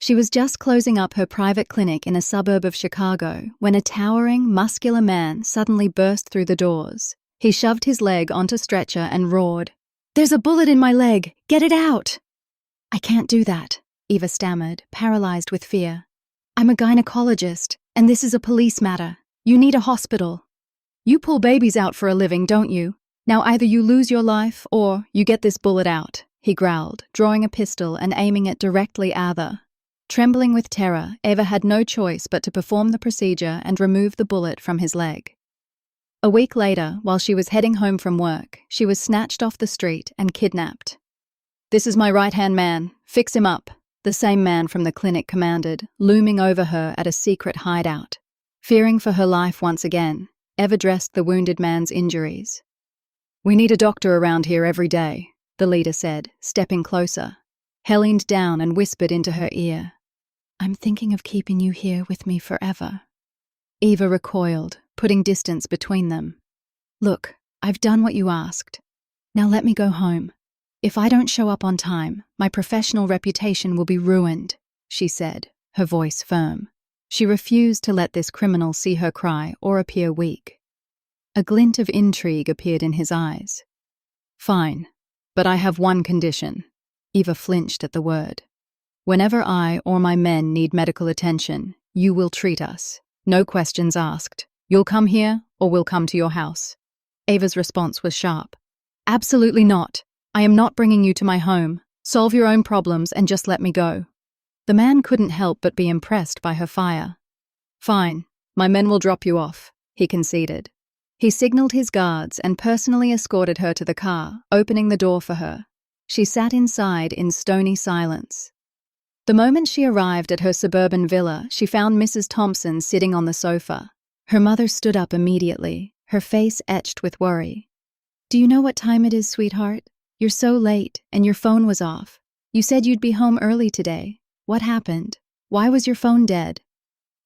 She was just closing up her private clinic in a suburb of Chicago when a towering, muscular man suddenly burst through the doors. He shoved his leg onto a stretcher and roared, "There's a bullet in my leg! Get it out!" "I can't do that," Eva stammered, paralyzed with fear. "I'm a gynecologist, and this is a police matter. You need a hospital." "You pull babies out for a living, don't you? Now either you lose your life or you get this bullet out," he growled, drawing a pistol and aiming it directly at her. Trembling with terror, Eva had no choice but to perform the procedure and remove the bullet from his leg. A week later, while she was heading home from work, she was snatched off the street and kidnapped. "This is my right-hand man. Fix him up," the same man from the clinic commanded, looming over her at a secret hideout. Fearing for her life once again, Eva dressed the wounded man's injuries. "We need a doctor around here every day," the leader said, stepping closer. He leaned down and whispered into her ear, "I'm thinking of keeping you here with me forever." Eva recoiled, putting distance between them. "Look, I've done what you asked. Now let me go home. If I don't show up on time, my professional reputation will be ruined," she said, her voice firm. She refused to let this criminal see her cry or appear weak. A glint of intrigue appeared in his eyes. "Fine, but I have one condition." Eva flinched at the word. "Whenever I or my men need medical attention, you will treat us. No questions asked. You'll come here or we'll come to your house." Eva's response was sharp. "Absolutely not. I am not bringing you to my home. Solve your own problems and just let me go." The man couldn't help but be impressed by her fire. "Fine, my men will drop you off," he conceded. He signaled his guards and personally escorted her to the car, opening the door for her. She sat inside in stony silence. The moment she arrived at her suburban villa, she found Mrs. Thompson sitting on the sofa. Her mother stood up immediately, her face etched with worry. "Do you know what time it is, sweetheart? You're so late, and your phone was off. You said you'd be home early today. What happened? Why was your phone dead?"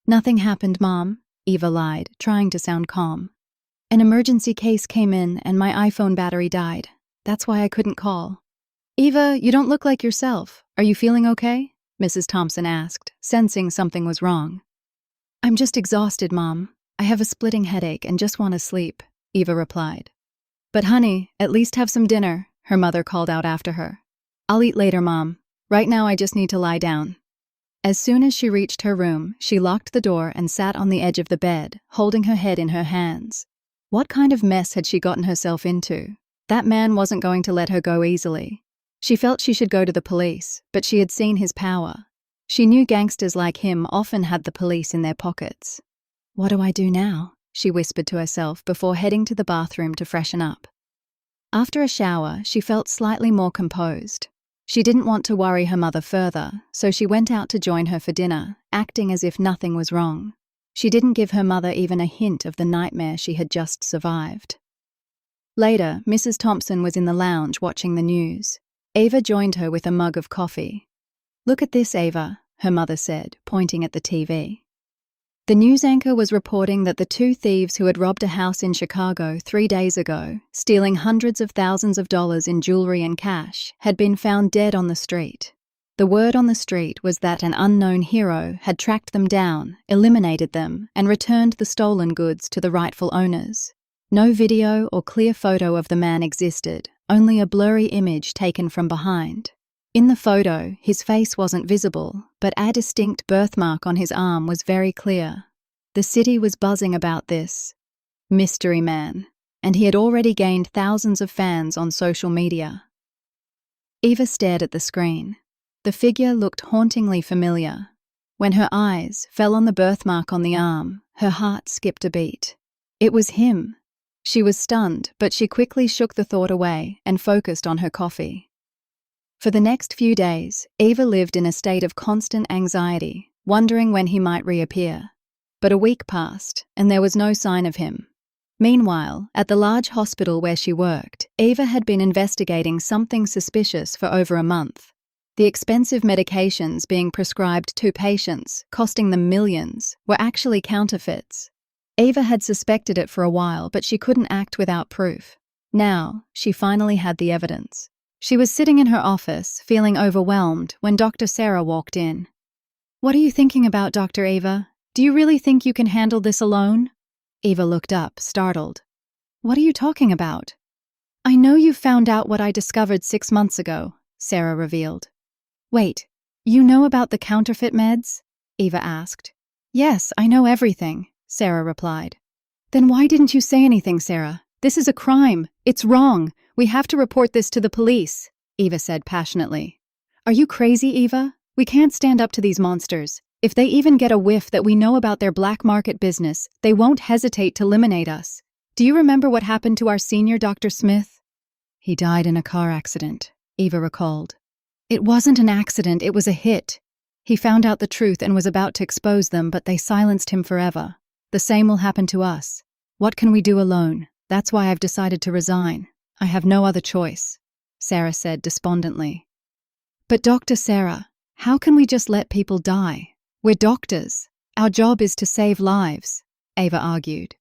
"Nothing happened, Mom," Eva lied, trying to sound calm. "An emergency case came in and my iPhone battery died. That's why I couldn't call." "Eva, you don't look like yourself. Are you feeling okay?" Mrs. Thompson asked, sensing something was wrong. "I'm just exhausted, Mom. I have a splitting headache and just want to sleep," Eva replied. "But honey, at least have some dinner," her mother called out after her. "I'll eat later, Mom. Right now I just need to lie down." As soon as she reached her room, she locked the door and sat on the edge of the bed, holding her head in her hands. What kind of mess had she gotten herself into? That man wasn't going to let her go easily. She felt she should go to the police, but she had seen his power. She knew gangsters like him often had the police in their pockets. "What do I do now?" she whispered to herself before heading to the bathroom to freshen up. After a shower, she felt slightly more composed. She didn't want to worry her mother further, so she went out to join her for dinner, acting as if nothing was wrong. She didn't give her mother even a hint of the nightmare she had just survived. Later, Mrs. Thompson was in the lounge watching the news. Eva joined her with a mug of coffee. "Look at this, Eva," her mother said, pointing at the TV. The news anchor was reporting that the two thieves who had robbed a house in Chicago 3 days ago, stealing hundreds of thousands of dollars in jewelry and cash, had been found dead on the street. The word on the street was that an unknown hero had tracked them down, eliminated them, and returned the stolen goods to the rightful owners. No video or clear photo of the man existed, only a blurry image taken from behind. In the photo, his face wasn't visible, but a distinct birthmark on his arm was very clear. The city was buzzing about this mystery man, and he had already gained thousands of fans on social media. Eva stared at the screen. The figure looked hauntingly familiar. When her eyes fell on the birthmark on the arm, her heart skipped a beat. It was him. She was stunned, but she quickly shook the thought away and focused on her coffee. For the next few days, Eva lived in a state of constant anxiety, wondering when he might reappear. But a week passed, and there was no sign of him. Meanwhile, at the large hospital where she worked, Eva had been investigating something suspicious for over a month. The expensive medications being prescribed to patients, costing them millions, were actually counterfeits. Eva had suspected it for a while, but she couldn't act without proof. Now, she finally had the evidence. She was sitting in her office, feeling overwhelmed, when Dr. Sarah walked in. What are you thinking about, Dr. Ava? Do you really think you can handle this alone? Ava looked up, startled. What are you talking about? I know you found out what I discovered 6 months ago, Sarah revealed. Wait, you know about the counterfeit meds? Ava asked. Yes, I know everything, Sarah replied. Then why didn't you say anything, Sarah? This is a crime. It's wrong. We have to report this to the police, Ava said passionately. Are you crazy, Ava? We can't stand up to these monsters. If they even get a whiff that we know about their black market business, they won't hesitate to eliminate us. Do you remember what happened to our senior Dr. Smith? He died in a car accident, Ava recalled. It wasn't an accident, it was a hit. He found out the truth and was about to expose them, but they silenced him forever. The same will happen to us. What can we do alone? That's why I've decided to resign. I have no other choice, Sarah said despondently. But Dr. Sarah, how can we just let people die? We're doctors. Our job is to save lives, Ava argued.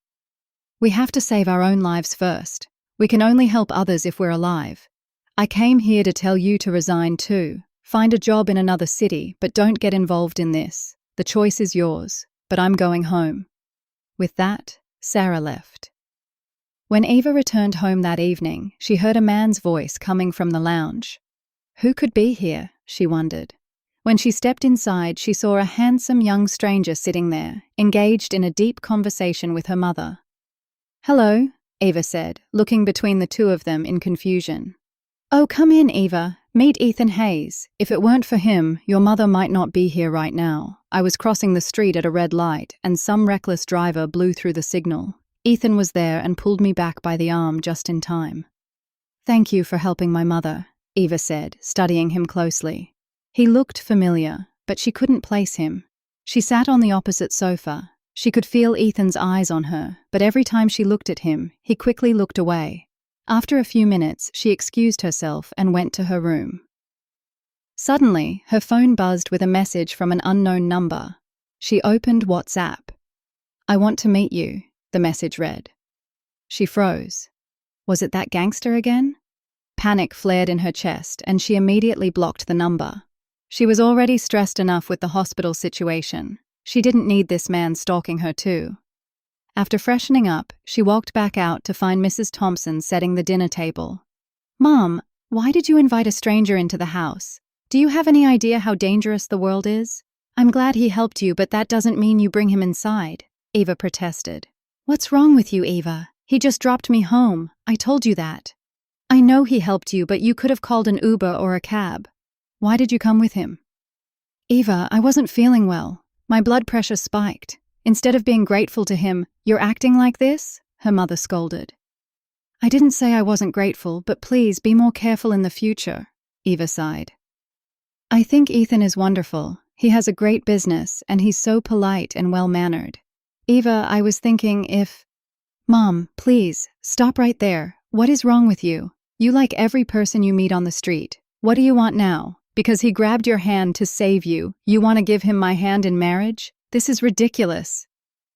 We have to save our own lives first. We can only help others if we're alive. I came here to tell you to resign too. Find a job in another city, but don't get involved in this. The choice is yours, but I'm going home. With that, Sarah left. When Ava returned home that evening, she heard a man's voice coming from the lounge. Who could be here? She wondered. When she stepped inside, she saw a handsome young stranger sitting there, engaged in a deep conversation with her mother. Hello, Ava said, looking between the two of them in confusion. Oh, come in, Ava. Meet Ethan Hayes. If it weren't for him, your mother might not be here right now. I was crossing the street at a red light, and some reckless driver blew through the signal. Ethan was there and pulled me back by the arm just in time. Thank you for helping my mother, Ava said, studying him closely. He looked familiar, but she couldn't place him. She sat on the opposite sofa. She could feel Ethan's eyes on her, but every time she looked at him, he quickly looked away. After a few minutes, she excused herself and went to her room. Suddenly, her phone buzzed with a message from an unknown number. She opened WhatsApp. I want to meet you, the message read. She froze. Was it that gangster again? Panic flared in her chest, and she immediately blocked the number. She was already stressed enough with the hospital situation. She didn't need this man stalking her too. After freshening up, she walked back out to find Mrs. Thompson setting the dinner table. Mom, why did you invite a stranger into the house? Do you have any idea how dangerous the world is? I'm glad he helped you, but that doesn't mean you bring him inside, Ava protested. What's wrong with you, Ava? He just dropped me home. I told you that. I know he helped you, but you could have called an Uber or a cab. Why did you come with him? Ava, I wasn't feeling well. My blood pressure spiked. Instead of being grateful to him, you're acting like this? Her mother scolded. I didn't say I wasn't grateful, but please be more careful in the future, Ava sighed. I think Ethan is wonderful. He has a great business, and he's so polite and well-mannered. Ava, I was thinking if... Mom, please, stop right there. What is wrong with you? You like every person you meet on the street. What do you want now? Because he grabbed your hand to save you, you want to give him my hand in marriage? This is ridiculous.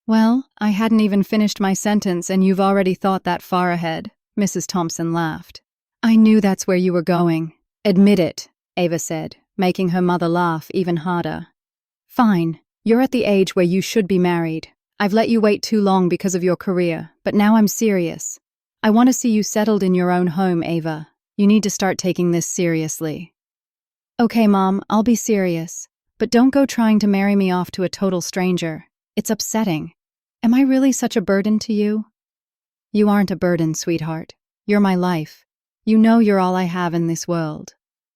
Well, I hadn't even finished my sentence and you've already thought that far ahead, Mrs. Thompson laughed. I knew that's where you were going. Admit it, Ava said, making her mother laugh even harder. Fine, you're at the age where you should be married. I've let you wait too long because of your career, but now I'm serious. I want to see you settled in your own home, Ava. You need to start taking this seriously. Okay, Mom, I'll be serious. But don't go trying to marry me off to a total stranger. It's upsetting. Am I really such a burden to you? You aren't a burden, sweetheart. You're my life. You know you're all I have in this world.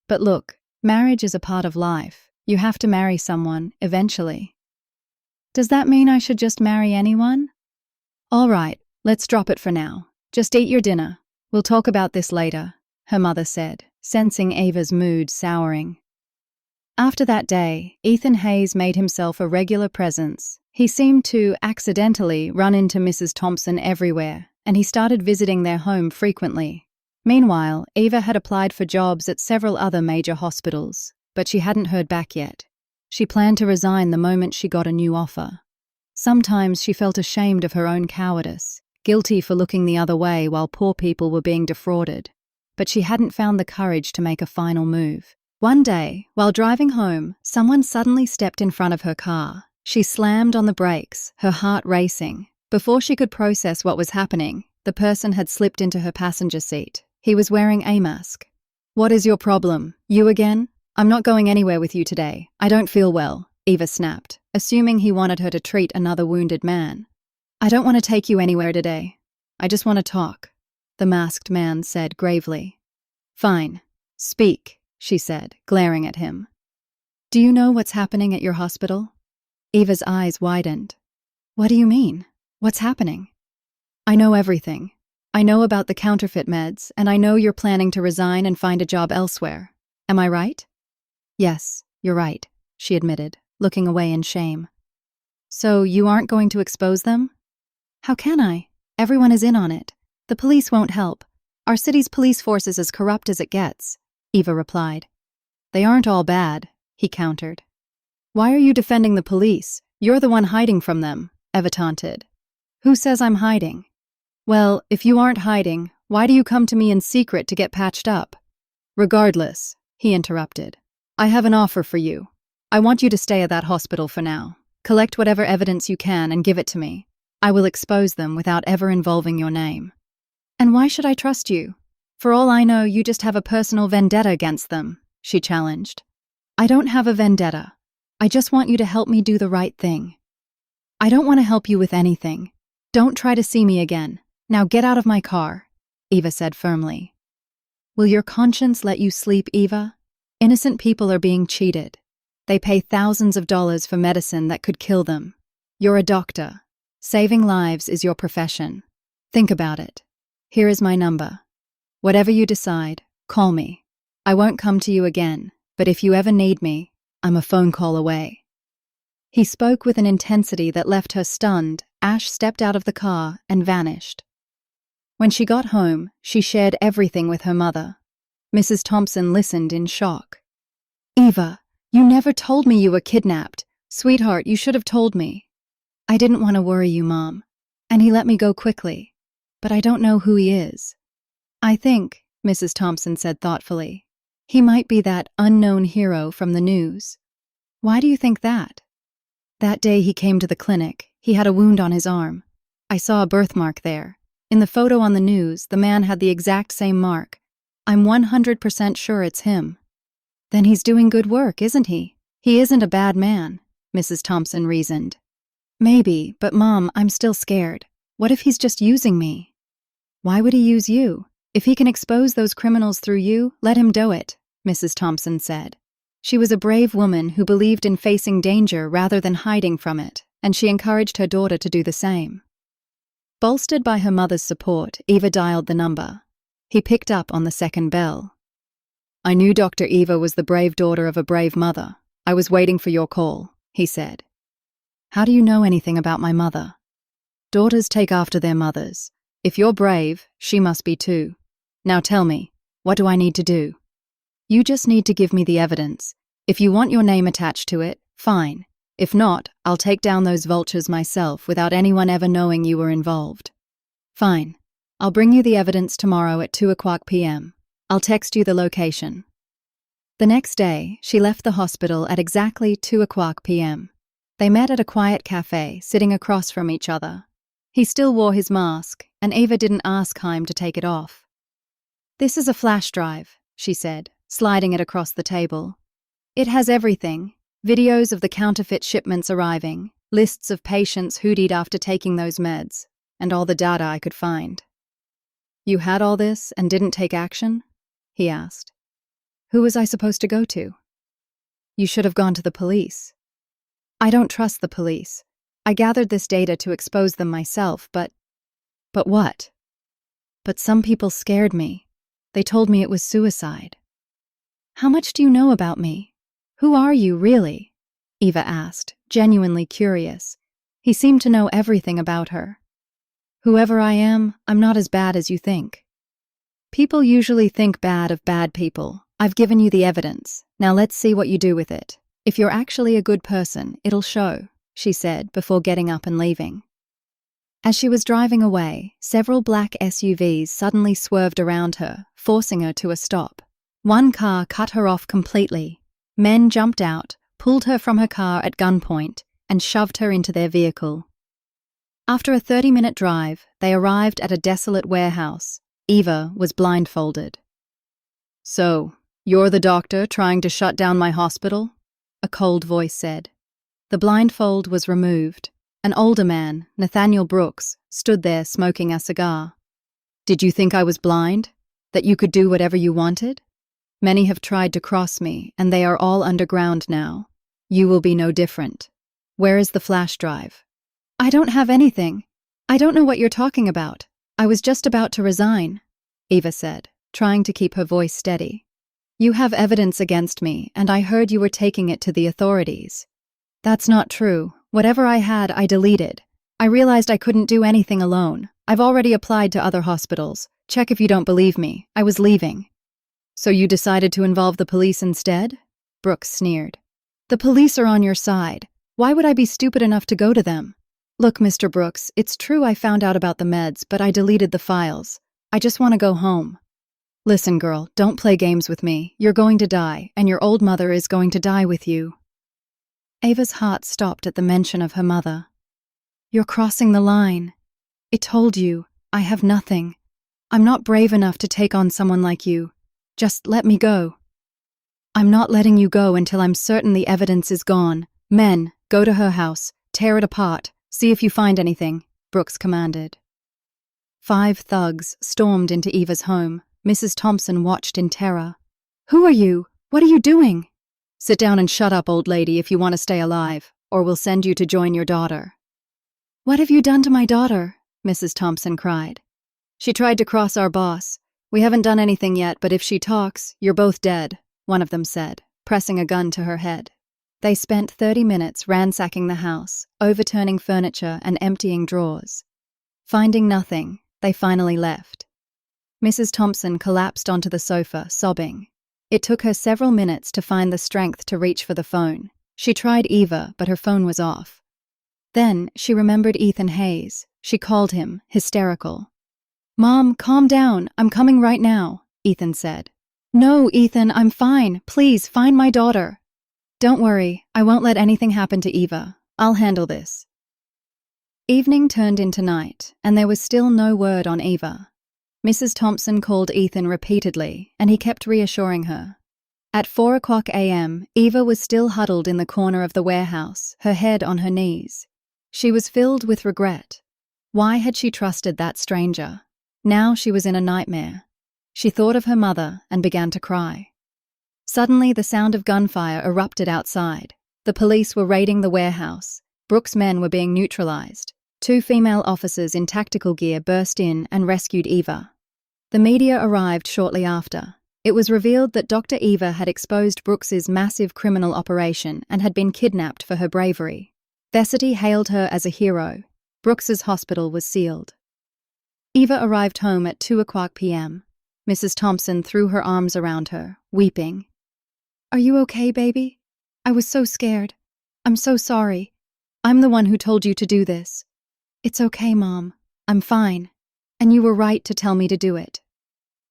But look, marriage is a part of life. You have to marry someone, eventually. Does that mean I should just marry anyone? All right, let's drop it for now. Just eat your dinner. We'll talk about this later, her mother said, sensing Ava's mood souring. After that day, Ethan Hayes made himself a regular presence. He seemed to, accidentally, run into Mrs. Thompson everywhere, and he started visiting their home frequently. Meanwhile, Ava had applied for jobs at several other major hospitals, but she hadn't heard back yet. She planned to resign the moment she got a new offer. Sometimes she felt ashamed of her own cowardice, guilty for looking the other way while poor people were being defrauded. But she hadn't found the courage to make a final move. One day, while driving home, someone suddenly stepped in front of her car. She slammed on the brakes, her heart racing. Before she could process what was happening, the person had slipped into her passenger seat. He was wearing a mask. "What is your problem? You again? I'm not going anywhere with you today. I don't feel well," Eva snapped, assuming he wanted her to treat another wounded man. "I don't want to take you anywhere today. I just want to talk," the masked man said gravely. "Fine. Speak," she said, glaring at him. "Do you know what's happening at your hospital?" Eva's eyes widened. "What do you mean? What's happening?" "I know everything. I know about the counterfeit meds, and I know you're planning to resign and find a job elsewhere. Am I right?" "Yes, you're right," she admitted, looking away in shame. "So you aren't going to expose them?" "How can I? Everyone is in on it. The police won't help. Our city's police force is as corrupt as it gets," Eva replied. "They aren't all bad," he countered. "Why are you defending the police? You're the one hiding from them," Eva taunted. "Who says I'm hiding?" "Well, if you aren't hiding, why do you come to me in secret to get patched up?" "Regardless," he interrupted, "I have an offer for you. I want you to stay at that hospital for now. Collect whatever evidence you can and give it to me. I will expose them without ever involving your name." "And why should I trust you? For all I know, you just have a personal vendetta against them," she challenged. "I don't have a vendetta. I just want you to help me do the right thing." "I don't want to help you with anything. Don't try to see me again. Now get out of my car," Eva said firmly. "Will your conscience let you sleep, Eva? Innocent people are being cheated. They pay thousands of dollars for medicine that could kill them. You're a doctor. Saving lives is your profession. Think about it. Here is my number. Whatever you decide, call me. I won't come to you again, but if you ever need me, I'm a phone call away." He spoke with an intensity that left her stunned. Ash stepped out of the car and vanished. When she got home, she shared everything with her mother. Mrs. Thompson listened in shock. "Eva, you never told me you were kidnapped. Sweetheart, you should have told me." "I didn't want to worry you, Mom. And he let me go quickly. But I don't know who he is." "I think," Mrs. Thompson said thoughtfully, "he might be that unknown hero from the news." "Why do you think that?" "That day he came to the clinic, he had a wound on his arm. I saw a birthmark there. In the photo on the news, the man had the exact same mark. I'm 100% sure it's him." "Then he's doing good work, isn't he? He isn't a bad man," Mrs. Thompson reasoned. "Maybe, but Mom, I'm still scared. What if he's just using me?" "Why would he use you? If he can expose those criminals through you, let him do it," Mrs. Thompson said. She was a brave woman who believed in facing danger rather than hiding from it, and she encouraged her daughter to do the same. Bolstered by her mother's support, Eva dialed the number. He picked up on the second bell. "I knew Dr. Eva was the brave daughter of a brave mother. I was waiting for your call," he said. "How do you know anything about my mother?" "Daughters take after their mothers. If you're brave, she must be too. Now tell me, what do I need to do?" "You just need to give me the evidence. If you want your name attached to it, fine. If not, I'll take down those vultures myself without anyone ever knowing you were involved." "Fine. I'll bring you the evidence tomorrow at 2:00 p.m. I'll text you the location." The next day, she left the hospital at exactly 2:00 p.m. They met at a quiet cafe, sitting across from each other. He still wore his mask, and Eva didn't ask Chaim to take it off. "This is a flash drive," she said, sliding it across the table. "It has everything. Videos of the counterfeit shipments arriving, lists of patients hoodied after taking those meds, and all the data I could find." "You had all this and didn't take action?" he asked. "Who was I supposed to go to?" "You should have gone to the police." "I don't trust the police. I gathered this data to expose them myself, but..." "But what?" "But some people scared me. They told me it was suicide." "How much do you know about me? Who are you, really?" Eva asked, genuinely curious. He seemed to know everything about her. "Whoever I am, I'm not as bad as you think." "People usually think bad of bad people. I've given you the evidence. Now let's see what you do with it. If you're actually a good person, it'll show," she said before getting up and leaving. As she was driving away, several black SUVs suddenly swerved around her, forcing her to a stop. One car cut her off completely. Men jumped out, pulled her from her car at gunpoint, and shoved her into their vehicle. After a 30-minute drive, they arrived at a desolate warehouse. Eva was blindfolded. "So, you're the doctor trying to shut down my hospital?" a cold voice said. The blindfold was removed. An older man, Nathaniel Brooks, stood there smoking a cigar. "Did you think I was blind? That you could do whatever you wanted? Many have tried to cross me, and they are all underground now. You will be no different. Where is the flash drive?" "I don't have anything. I don't know what you're talking about. I was just about to resign," Eva said, trying to keep her voice steady. "You have evidence against me, and I heard you were taking it to the authorities." "That's not true. Whatever I had, I deleted. I realized I couldn't do anything alone. I've already applied to other hospitals. Check if you don't believe me. I was leaving." "So you decided to involve the police instead?" Brooks sneered. "The police are on your side. Why would I be stupid enough to go to them? Look, Mr. Brooks, it's true I found out about the meds, but I deleted the files. I just want to go home." "Listen, girl, don't play games with me. You're going to die, and your old mother is going to die with you." Ava's heart stopped at the mention of her mother. "You're crossing the line. I told you, I have nothing. I'm not brave enough to take on someone like you. Just let me go." "I'm not letting you go until I'm certain the evidence is gone. Men, go to her house, tear it apart, see if you find anything," Brooks commanded. 5 thugs stormed into Eva's home. Mrs. Thompson watched in terror. "Who are you? What are you doing?" "Sit down and shut up, old lady, if you want to stay alive, or we'll send you to join your daughter." "What have you done to my daughter?" Mrs. Thompson cried. "She tried to cross our boss. We haven't done anything yet, but if she talks, you're both dead," one of them said, pressing a gun to her head. They spent 30 minutes ransacking the house, overturning furniture and emptying drawers. Finding nothing, they finally left. Mrs. Thompson collapsed onto the sofa, sobbing. It took her several minutes to find the strength to reach for the phone. She tried Eva, but her phone was off. Then she remembered Ethan Hayes. She called him, hysterical. "Mom, calm down. I'm coming right now," Ethan said. "No, Ethan, I'm fine. Please, find my daughter." "Don't worry, I won't let anything happen to Eva. I'll handle this." Evening turned into night, and there was still no word on Eva. Mrs. Thompson called Ethan repeatedly, and he kept reassuring her. At 4:00 a.m., Eva was still huddled in the corner of the warehouse, her head on her knees. She was filled with regret. Why had she trusted that stranger? Now she was in a nightmare. She thought of her mother and began to cry. Suddenly, the sound of gunfire erupted outside. The police were raiding the warehouse. Brooks' men were being neutralized. 2 female officers in tactical gear burst in and rescued Eva. The media arrived shortly after. It was revealed that Dr. Eva had exposed Brooks's massive criminal operation and had been kidnapped for her bravery. Thessity hailed her as a hero. Brooks's hospital was sealed. Eva arrived home at 2:00 p.m. Mrs. Thompson threw her arms around her, weeping. "Are you okay, baby? I was so scared. I'm so sorry. I'm the one who told you to do this." "It's okay, Mom. I'm fine. And you were right to tell me to do it."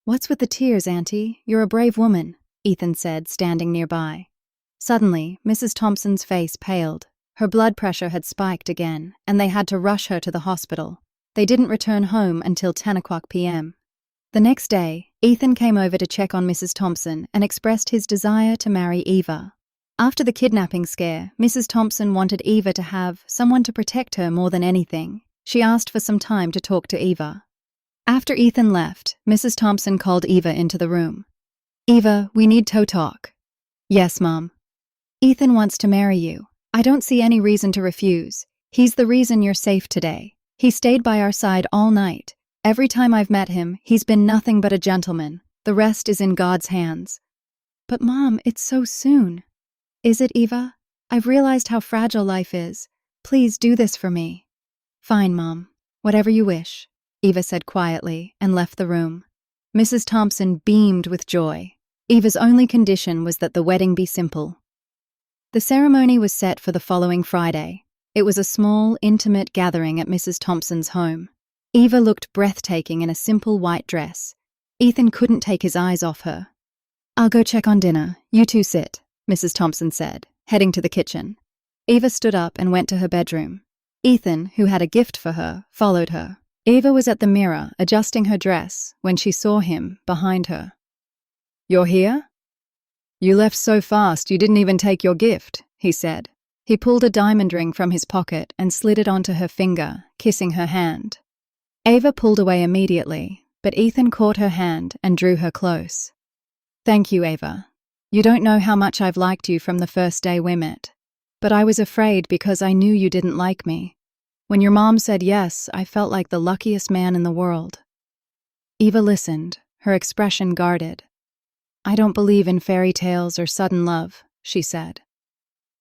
"What's with the tears, Auntie? You're a brave woman," Ethan said, standing nearby. Suddenly, Mrs. Thompson's face paled. Her blood pressure had spiked again, and they had to rush her to the hospital. They didn't return home until 10:00 p.m. The next day, Ethan came over to check on Mrs. Thompson and expressed his desire to marry Eva. After the kidnapping scare, Mrs. Thompson wanted Eva to have someone to protect her more than anything. She asked for some time to talk to Eva. After Ethan left, Mrs. Thompson called Eva into the room. "Eva, we need to talk." "Yes, Mom." "Ethan wants to marry you. I don't see any reason to refuse. He's the reason you're safe today. He stayed by our side all night. Every time I've met him, he's been nothing but a gentleman. The rest is in God's hands." "But Mom, it's so soon." "Is it, Eva? I've realized how fragile life is. Please do this for me." "Fine, Mom. Whatever you wish," Eva said quietly and left the room. Mrs. Thompson beamed with joy. Eva's only condition was that the wedding be simple. The ceremony was set for the following Friday. It was a small, intimate gathering at Mrs. Thompson's home. Eva looked breathtaking in a simple white dress. Ethan couldn't take his eyes off her. I'll go check on dinner. You two sit, Mrs. Thompson said, heading to the kitchen. Eva stood up and went to her bedroom. Ethan, who had a gift for her, followed her. Eva was at the mirror, adjusting her dress, when she saw him behind her. "You're here? You left so fast you didn't even take your gift," he said. He pulled a diamond ring from his pocket and slid it onto her finger, kissing her hand. Eva pulled away immediately, but Ethan caught her hand and drew her close. "Thank you, Eva. You don't know how much I've liked you from the first day we met. But I was afraid because I knew you didn't like me. When your mom said yes, I felt like the luckiest man in the world." Eva listened, her expression guarded. "I don't believe in fairy tales or sudden love," she said.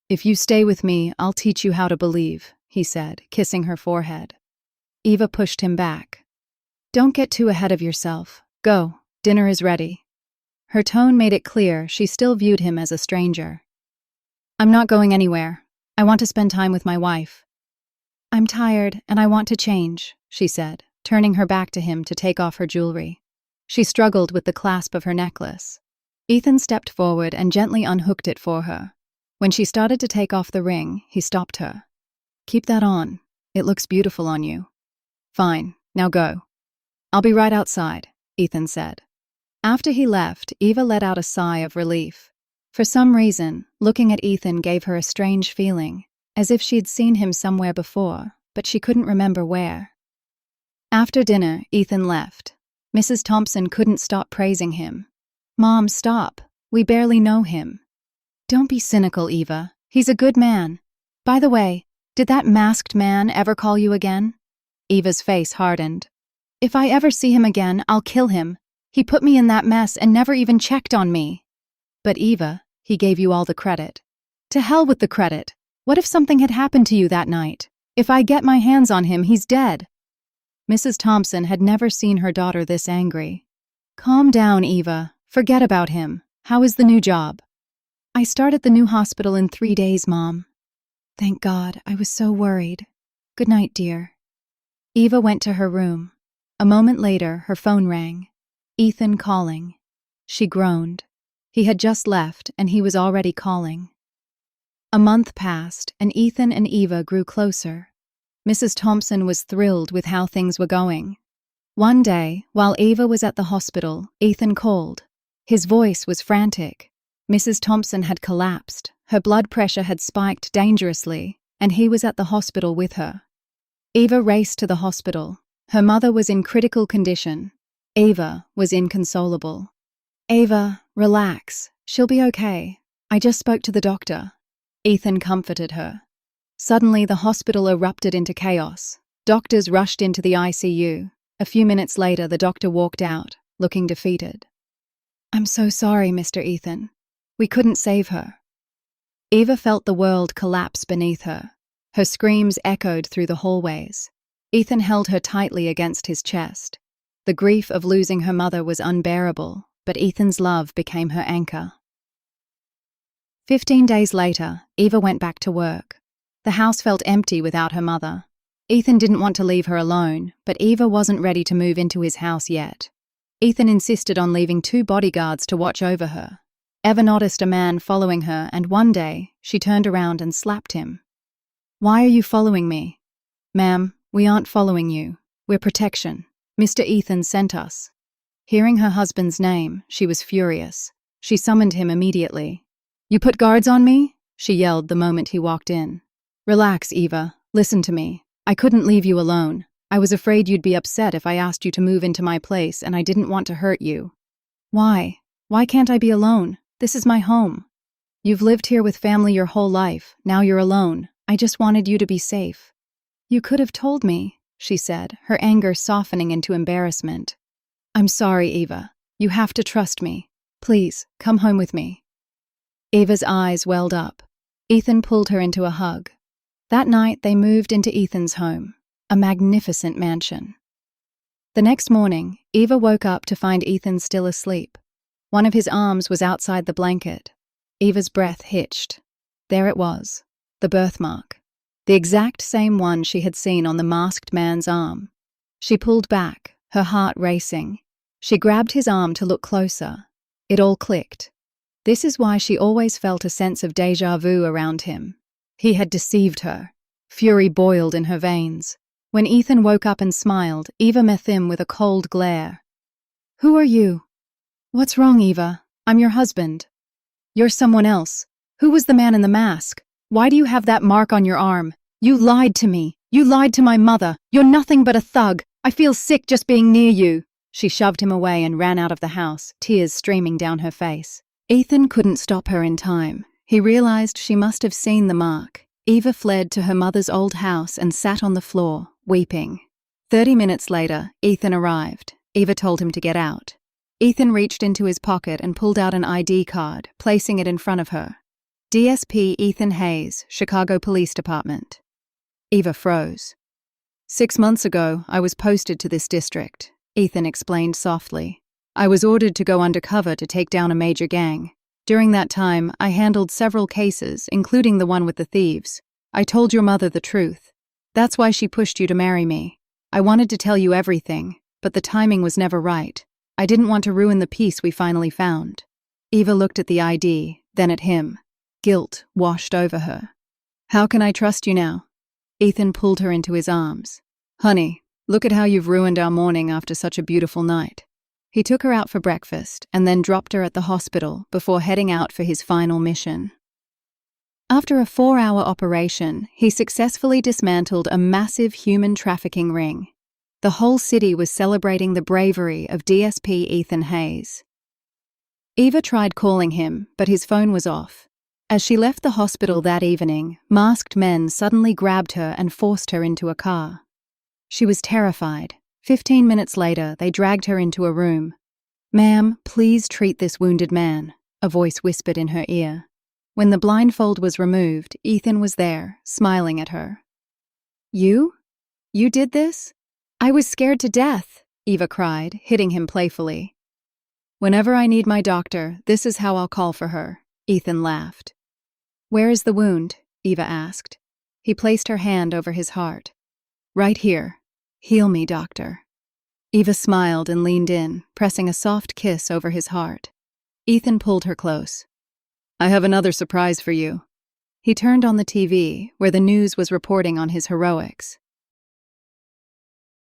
"If you stay with me, I'll teach you how to believe," he said, kissing her forehead. Eva pushed him back. "Don't get too ahead of yourself. Go, dinner is ready." Her tone made it clear she still viewed him as a stranger. "I'm not going anywhere. I want to spend time with my wife." "I'm tired and I want to change," she said, turning her back to him to take off her jewelry. She struggled with the clasp of her necklace. Ethan stepped forward and gently unhooked it for her. When she started to take off the ring, he stopped her. "Keep that on. It looks beautiful on you." "Fine, now go." "I'll be right outside," Ethan said. After he left, Eva let out a sigh of relief. For some reason, looking at Ethan gave her a strange feeling, as if she'd seen him somewhere before, but she couldn't remember where. After dinner, Ethan left. Mrs. Thompson couldn't stop praising him. "Mom, stop. We barely know him." "Don't be cynical, Eva. He's a good man. By the way, did that masked man ever call you again?" Eva's face hardened. "If I ever see him again, I'll kill him. He put me in that mess and never even checked on me." "But Eva, he gave you all the credit." "To hell with the credit. What if something had happened to you that night? If I get my hands on him, he's dead." Mrs. Thompson had never seen her daughter this angry. "Calm down, Eva. Forget about him. How is the new job?" "I start at the new hospital in 3 days, Mom." "Thank God, I was so worried. Good night, dear." Eva went to her room. A moment later, her phone rang. Ethan calling. She groaned. He had just left, and he was already calling. A month passed, and Ethan and Eva grew closer. Mrs. Thompson was thrilled with how things were going. One day, while Eva was at the hospital, Ethan called. His voice was frantic. Mrs. Thompson had collapsed, her blood pressure had spiked dangerously, and he was at the hospital with her. Eva raced to the hospital. Her mother was in critical condition. Eva was inconsolable. "Eva, relax. She'll be okay. I just spoke to the doctor." Ethan comforted her. Suddenly, the hospital erupted into chaos. Doctors rushed into the ICU. A few minutes later, the doctor walked out, looking defeated. "I'm so sorry, Mr. Ethan. We couldn't save her." Eva felt the world collapse beneath her. Her screams echoed through the hallways. Ethan held her tightly against his chest. The grief of losing her mother was unbearable, but Ethan's love became her anchor. 15 days later, Eva went back to work. The house felt empty without her mother. Ethan didn't want to leave her alone, but Eva wasn't ready to move into his house yet. Ethan insisted on leaving 2 bodyguards to watch over her. Eva noticed a man following her, and one day, she turned around and slapped him. "Why are you following me?" "Ma'am, we aren't following you. We're protection. Mr. Ethan sent us." Hearing her husband's name, she was furious. She summoned him immediately. "You put guards on me?" she yelled the moment he walked in. "Relax, Eva. Listen to me. I couldn't leave you alone. I was afraid you'd be upset if I asked you to move into my place, and I didn't want to hurt you." "Why? Why can't I be alone? This is my home." "You've lived here with family your whole life. Now you're alone. I just wanted you to be safe." "You could have told me," she said, her anger softening into embarrassment. "I'm sorry, Eva. You have to trust me. Please, come home with me." Eva's eyes welled up. Ethan pulled her into a hug. That night, they moved into Ethan's home, a magnificent mansion. The next morning, Eva woke up to find Ethan still asleep. One of his arms was outside the blanket. Eva's breath hitched. There it was, the birthmark. The exact same one she had seen on the masked man's arm. She pulled back, her heart racing. She grabbed his arm to look closer. It all clicked. This is why she always felt a sense of déjà vu around him. He had deceived her. Fury boiled in her veins. When Ethan woke up and smiled, Eva met him with a cold glare. "Who are you?" "What's wrong, Eva? I'm your husband." "You're someone else. Who was the man in the mask? Why do you have that mark on your arm? You lied to me. You lied to my mother. You're nothing but a thug. I feel sick just being near you." She shoved him away and ran out of the house, tears streaming down her face. Ethan couldn't stop her in time. He realized she must have seen the mark. Eva fled to her mother's old house and sat on the floor, weeping. 30 minutes later, Ethan arrived. Eva told him to get out. Ethan reached into his pocket and pulled out an ID card, placing it in front of her. DSP Ethan Hayes, Chicago Police Department. Eva froze. 6 months ago, I was posted to this district, Ethan explained softly. I was ordered to go undercover to take down a major gang. During that time, I handled several cases, including the one with the thieves. I told your mother the truth. That's why she pushed you to marry me. I wanted to tell you everything, but the timing was never right. I didn't want to ruin the peace we finally found. Eva looked at the ID, then at him. Guilt washed over her. How can I trust you now? Ethan pulled her into his arms. Honey, look at how you've ruined our morning after such a beautiful night. He took her out for breakfast and then dropped her at the hospital before heading out for his final mission. After a 4-hour operation, he successfully dismantled a massive human trafficking ring. The whole city was celebrating the bravery of DSP Ethan Hayes. Eva tried calling him, but his phone was off. As she left the hospital that evening, masked men suddenly grabbed her and forced her into a car. She was terrified. 15 minutes later, they dragged her into a room. "Ma'am, please treat this wounded man," a voice whispered in her ear. When the blindfold was removed, Ethan was there, smiling at her. You? You did this? I was scared to death," Eva cried, hitting him playfully. "Whenever I need my doctor, this is how I'll call for her," Ethan laughed. "Where is the wound?" Eva asked. He placed her hand over his heart. "Right here. Heal me, doctor." Eva smiled and leaned in, pressing a soft kiss over his heart. Ethan pulled her close. "I have another surprise for you." He turned on the TV, where the news was reporting on his heroics.